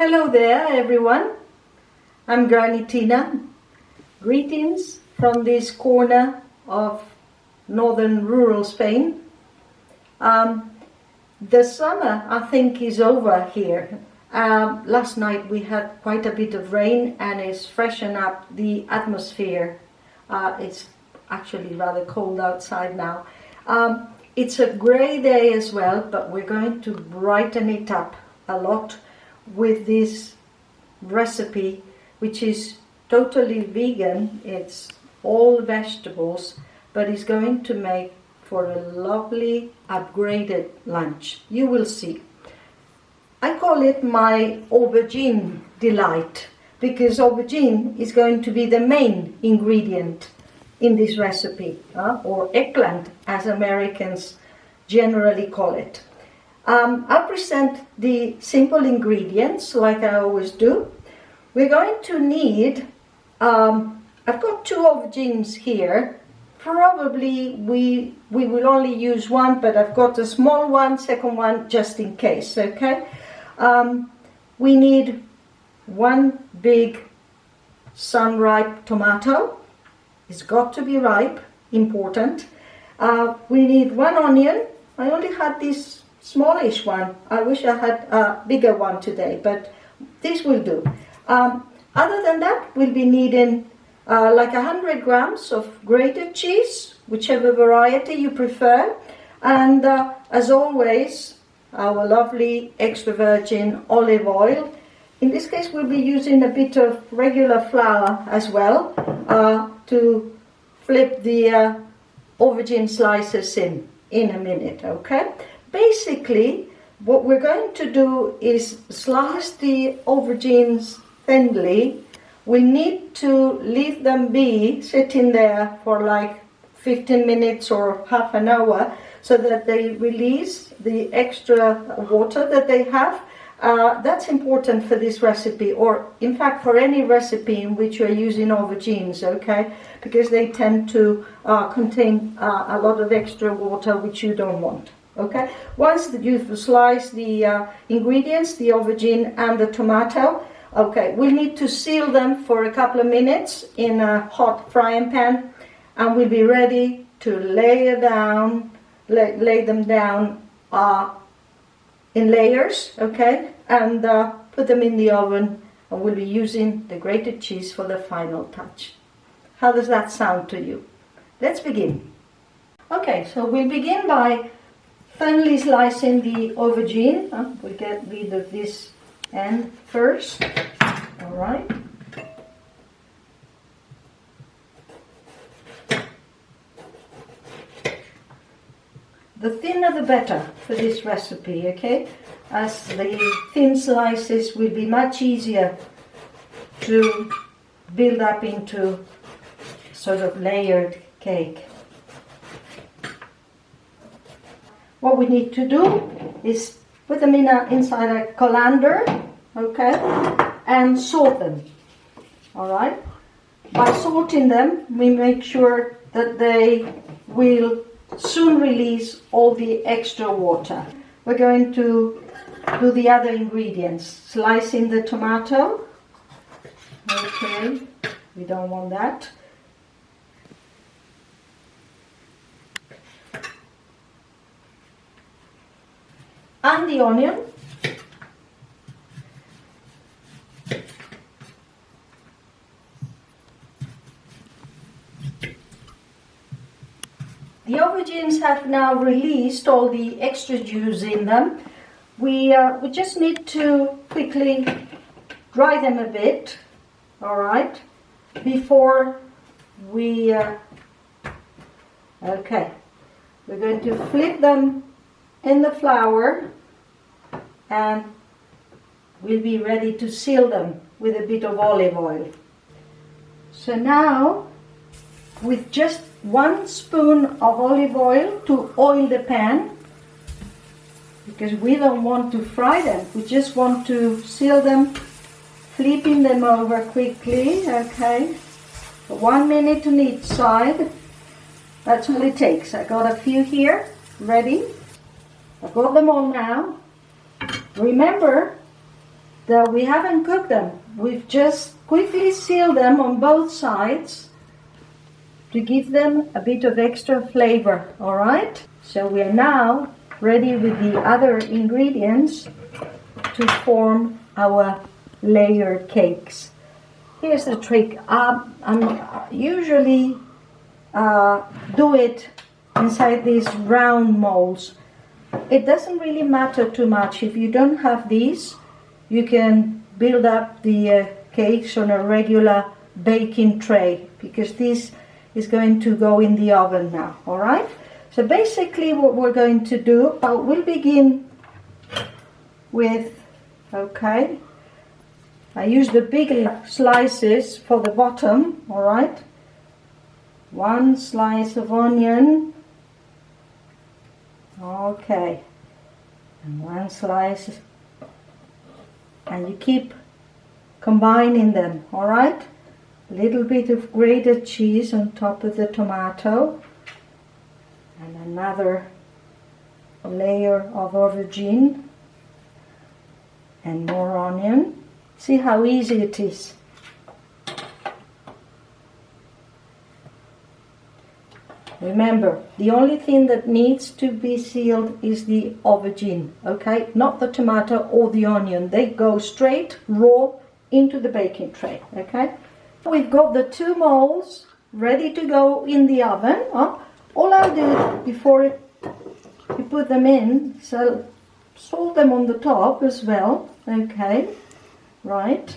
Hello there everyone, I'm Granny Tina. Greetings from this corner of northern rural Spain. The summer I think is over here. Last night we had quite a bit of rain and it's freshened up the atmosphere. It's actually rather cold outside now. It's a grey day as well, but we're going to brighten it up a lot with this recipe, which is totally vegan. It's all vegetables, but it's going to make for a lovely upgraded lunch. You will see. I call it my aubergine delight because aubergine is going to be the main ingredient in this recipe, or eggplant as Americans generally call it. I'll present the simple ingredients like I always do. We're going to need, I've got 2 aubergines here. Probably we will only use one, but I've got a small one, second one, just in case, okay? We need 1 big sun-ripe tomato. It's got to be ripe, important. We need 1 onion. I only had this smallish one. I wish I had a bigger one today, but this will do. Other than that, we'll be needing like 100 grams of grated cheese, whichever variety you prefer. And as always, our lovely extra virgin olive oil. In this case, we'll be using a bit of regular flour as well to flip the aubergine slices in a minute, okay? Basically, what we're going to do is slice the aubergines thinly. We need to leave them be sitting there for like 15 minutes or half an hour so that they release the extra water that they have. That's important for this recipe, or in fact for any recipe in which you're using aubergines, okay? Because they tend to contain a lot of extra water which you don't want. Okay, once you've sliced the ingredients, the aubergine and the tomato, okay, we need to seal them for a couple of minutes in a hot frying pan, and we'll be ready to lay them down in layers, okay, and put them in the oven, and we'll be using the grated cheese for the final touch. How does that sound to you? Let's begin. Okay, so we'll begin by thinly slicing the aubergine. We'll get rid of this end first. All right. The thinner the better for this recipe, okay? As the thin slices will be much easier to build up into sort of layered cake. What we need to do is put them inside a colander, okay, and salt them, all right? By salting them, we make sure that they will soon release all the extra water. We're going to do the other ingredients. Slicing the tomato, okay, we don't want that. And the onion. The aubergines have now released all the extra juice in them. We just need to quickly dry them a bit, all right, before we, okay, we're going to flip them in the flour and we'll be ready to seal them with a bit of olive oil. So now, with just 1 spoon of olive oil to oil the pan, because we don't want to fry them, we just want to seal them, flipping them over quickly, okay, for 1 minute on each side. That's all it takes. I got a few here ready. I've got them all now. Remember that we haven't cooked them. We've just quickly sealed them on both sides to give them a bit of extra flavor, all right? So we are now ready with the other ingredients to form our layered cakes. Here's the trick. I usually do it inside these round molds. It doesn't really matter too much. If you don't have these, you can build up the cakes on a regular baking tray, because this is going to go in the oven now, all right? So basically what we're going to do, we'll begin with, okay, I use the bigger slices for the bottom, all right? One slice of onion, okay, and one slice, and you keep combining them, all right? A little bit of grated cheese on top of the tomato, and another layer of aubergine, and more onion. See how easy it is. Remember, the only thing that needs to be sealed is the aubergine, okay? Not the tomato or the onion. They go straight, raw, into the baking tray, okay? We've got the two molds ready to go in the oven. All I'll do before you put them in, so salt them on the top as well, okay? Right.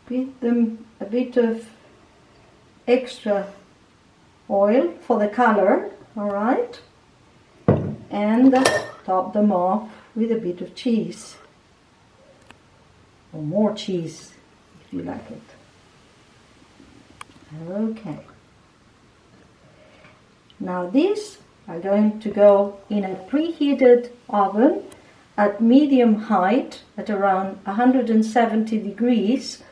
Give them a bit of extra oil for the color, all right? And top them off with a bit of cheese, or more cheese if you like it. Okay. Now these are going to go in a preheated oven at medium height at around 170 degrees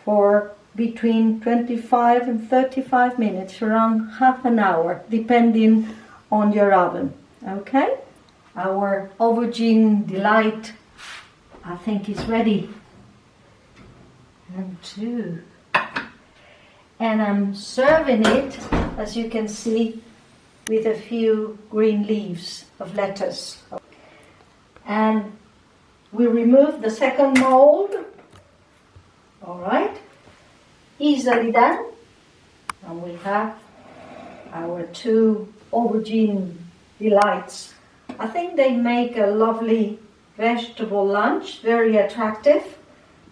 for between 25 and 35 minutes, around half an hour, depending on your oven, okay? Our aubergine delight, I think, is ready. And two. And I'm serving it, as you can see, with a few green leaves of lettuce. And we remove the second mold, all right, easily done. And we have our two aubergine delights. I think they make a lovely vegetable lunch, very attractive,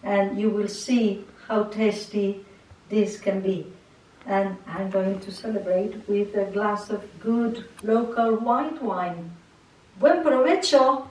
and you will see how tasty this can be. And I'm going to celebrate with a glass of good local white wine. Buen provecho!